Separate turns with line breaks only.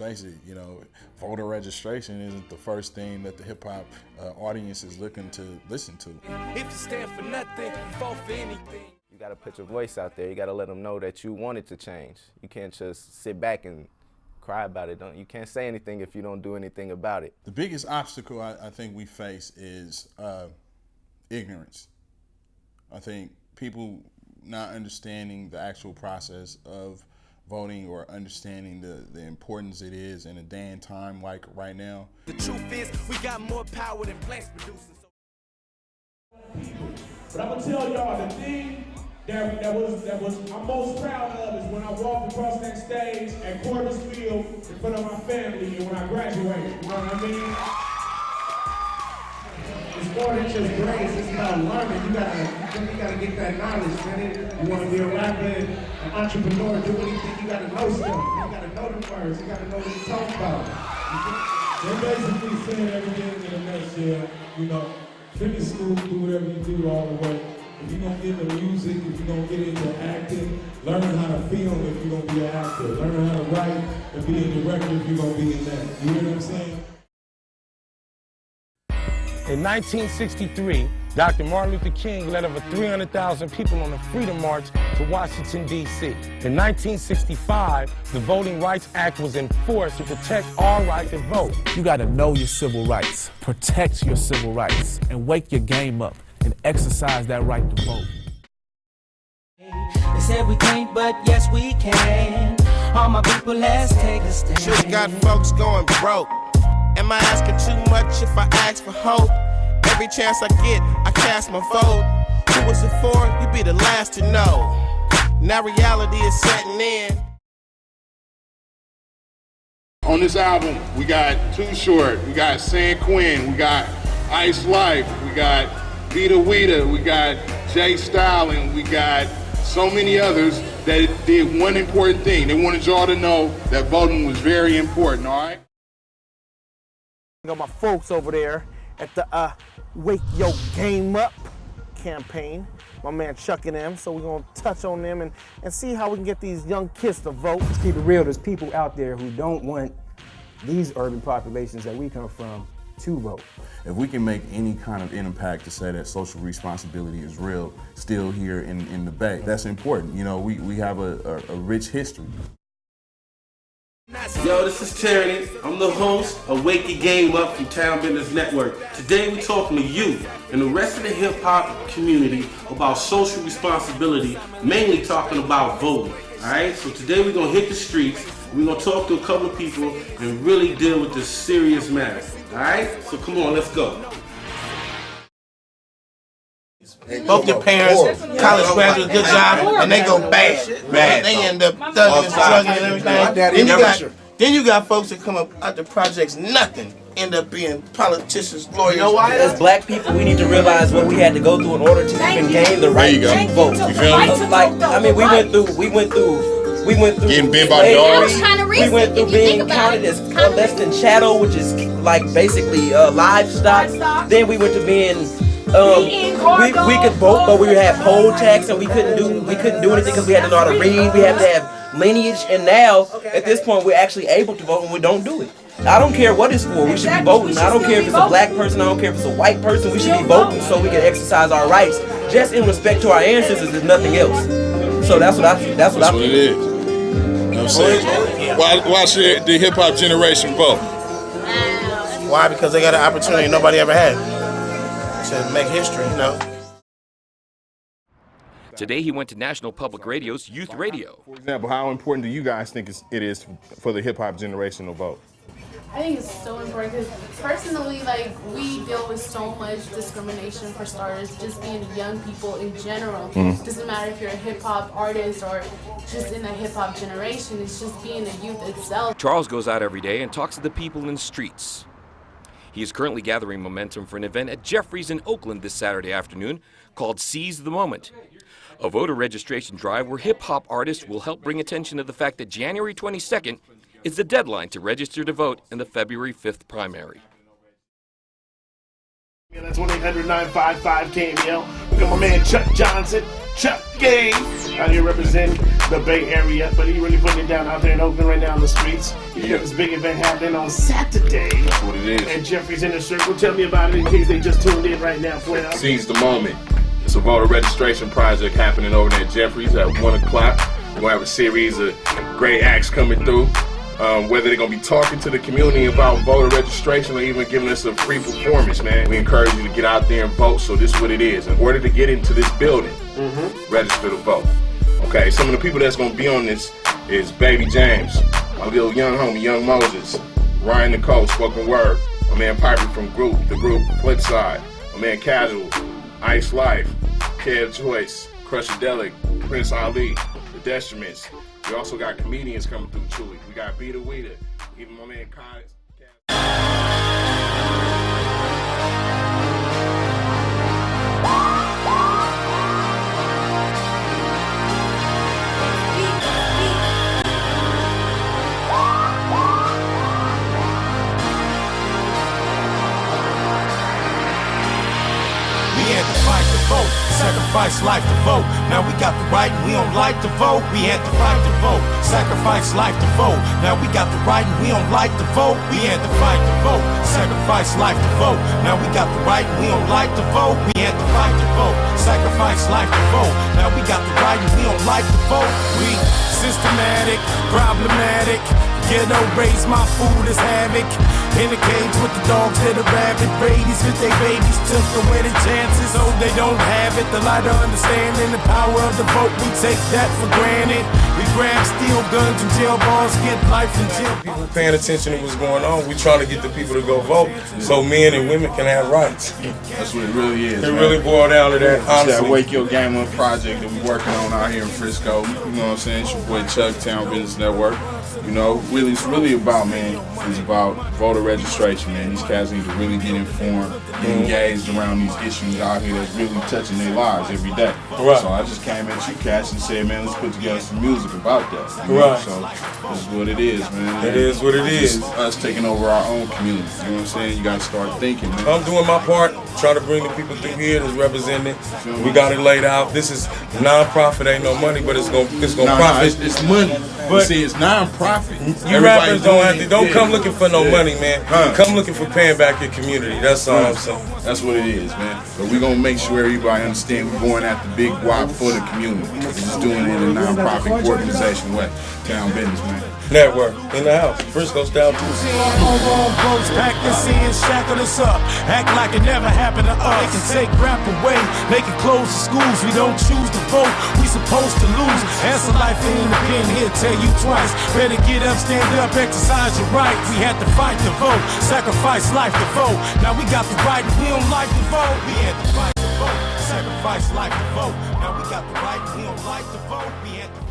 face it, you know, voter registration isn't the first thing that the hip hop audience is looking to listen to.
If you stand for nothing, vote for anything.
You got to put your voice out there. You got to let them know that you want it to change. You can't just sit back and cry about it. You can't say anything if you don't do anything about it.
The biggest obstacle I think we face is ignorance. I think people not understanding the actual process of voting or understanding the importance it is in a day and time like right now.
The truth is, we got more power than plants producing.
But I'm gonna tell y'all the thing that was I'm most proud of is when I walked across that stage at Corbis Field in front of my family and when I graduated. You know what I mean? It's more than just grades, it's about learning. You gotta get that knowledge, man. You wanna be a rapper, an entrepreneur, do anything, you gotta know stuff. You gotta know the words, you gotta know what you're talking about. They're basically saying everything in a nutshell, you know, finish school, do whatever you do all the way. If you're gonna get into music, if you're gonna get into acting, learn how to film if you're gonna be an actor. Learn how to write and be a director if you're gonna be in that. You hear what I'm saying?
In 1963, Dr. Martin Luther King led over 300,000 people on a Freedom March to Washington, D.C. In 1965, the Voting Rights Act was enforced to protect our right to vote.
You got to know your civil rights, protect your civil rights, and wake your game up and exercise that right to vote.
They said we can't, but yes we can. All my people, let's take a stand.
Just got folks going broke. Am I asking too much if I ask for hope? Every chance I get, I cast my vote. Who was it for? You be the last to know. Now reality is setting in.
On this album, we got Too Short, we got San Quinn, we got Ice Life, we got Vita Weeda, we got Jay Style, we got so many others that did one important thing. They wanted y'all to know that voting was very important, all right?
I got my folks over there at the Wake Your Game Up campaign, my man Chuck and them, so we're gonna touch on them and see how we can get these young kids to vote.
Let's keep it real, there's people out there who don't want these urban populations that we come from to vote.
If we can make any kind of impact to say that social responsibility is real still here in the Bay, that's important. You know, we have a rich history.
Yo, this is Tyranny. I'm the host of Wake Your Game Up from Town Business Network. Today we're talking to you and the rest of the hip-hop community about social responsibility, mainly talking about voting. Alright, so today we're going to hit the streets, we're going to talk to a couple of people and really deal with this serious matter. Alright, so come on, let's go.
Both your parents, college graduates, good job, and they go bad. They end up thugging and struggling and everything. Then you got folks that come up out the projects, nothing, end up being politicians, lawyers.
You know why? As black people, we need to realize what we had to go through in order to even gain the right to vote.
You feel me?
Like, I mean, we went through
getting bit by dogs.
We went through being counted as less than chattel, which is like basically livestock. Then we went to being we could vote, but we had poll tax, and we couldn't do anything because we had to know how to read. We had to have lineage, and now at this point we're actually able to vote, and we don't do it. I don't care what it's for. We should be voting. I don't care if it's a black person. I don't care if it's a white person. We should be voting so we can exercise our rights, just in respect to our ancestors, and nothing else. So that's what I feel. That's what
it is. You know what I'm saying? Why should the hip hop generation vote?
Why? Because they got an opportunity nobody ever had to make history, you know.
Today he went to National Public Radio's Youth Radio.
For example, how important do you guys think it is for the hip hop generation to vote?
I think it's so important because personally, like, we deal with so much discrimination for starters, just being young people in general. Doesn't matter if you're a hip hop artist or just in the hip hop generation, it's just being the youth itself.
Charles goes out every day and talks to the people in the streets. He is currently gathering momentum for an event at Jeffries in Oakland this Saturday afternoon called Seize the Moment, a voter registration drive where hip-hop artists will help bring attention to the fact that January 22nd is the deadline to register to vote in the February 5th primary.
Yeah, that's 1-800-955-KML. We got my man Chuck Johnson, Chuck Gay, out here representing
the Bay Area, but he really putting it down out there in Oakland right now in the streets. He's got this big event happening on Saturday.
That's what it is.
And Jeffrey's Inner Circle. Tell me about it in case they just tuned in right now.
Seize the moment. It's a voter registration project happening over there at Jeffries at 1 o'clock. We're going to have a series of great acts coming through. Whether they're going to be talking to the community about voter registration or even giving us a free performance, man. We encourage you to get out there and vote. So this is what it is. In order to get into this building, register to vote. Okay, some of the people that's going to be on this is Baby James, my little young homie, Young Moses, Ryan Nicole, Spoken Word, my man Piper from the group Flipside, my man Casual, Ice Life, Kev Choice, Crushadelic, Prince Ali, The Destruments. We also got comedians coming through Chewy. We got Beat a Weeder, even my man Kai.
Vote, sacrifice life to vote. Now we got the right and we don't like to vote. We had to fight to vote, sacrifice life to vote. Now we got the right and we don't like to vote. We had to fight to vote, sacrifice life to vote. Now we got the right and we don't like to vote. We had to fight to vote, sacrifice life to vote. Now we got the right and we don't like to vote. We systematic, problematic. Ghetto raised, my food is havoc. In the cage with the dogs that are rabid. Raiders with their babies took away the chances. Oh, they don't have it. The light of understanding, the power of the vote, we take that for granted. We grab steel guns and jail bars, get life in jail. People paying attention to what's going on. We trying to get the people to go vote so men and women can have rights.
That's what it really is.
It really boiled down to that, honestly.
It's that Wake Your Game Up project that we working on out here in Frisco. You know what I'm saying? It's your boy Chuck, Town Business Network. You know, really, it's really about, man, it's about voter registration, man. These cats need to really get informed, get engaged around these issues out here that's really touching their lives every day.
Right.
So I just came at you cats and said, man, let's put together some music about that. You know?
Right.
So this is what it is, man.
It is what it is.
It's us taking over our own community. You know what I'm saying? You got to start thinking, man.
I'm doing my part, trying to bring the people through here that's represented. We got it laid out. This is non-profit, ain't no money, but it's gonna profit.
It's money. But see, it's non-profit.
You rappers don't come looking for no money, man. Come looking for paying back your community. That's all I'm saying.
That's what it is, man. But we're gonna make sure everybody understand we're going after big WAP for the community. We're just doing it in a non-profit organization way. Town Business, man.
Network in the house. Frisco style too.
Folks back and seeing shackle us up. Act like it never happened to us. They can take rap away, they can close the schools. We don't choose to vote, we supposed to lose. Answer life ain't a pin here, tell you twice. Better get up, stand up, exercise your right. We had to fight to vote, sacrifice life to vote. Now we got the right and we don't like to vote. We had to fight to vote, sacrifice life to vote. Now we got the right and we don't like to vote. We had to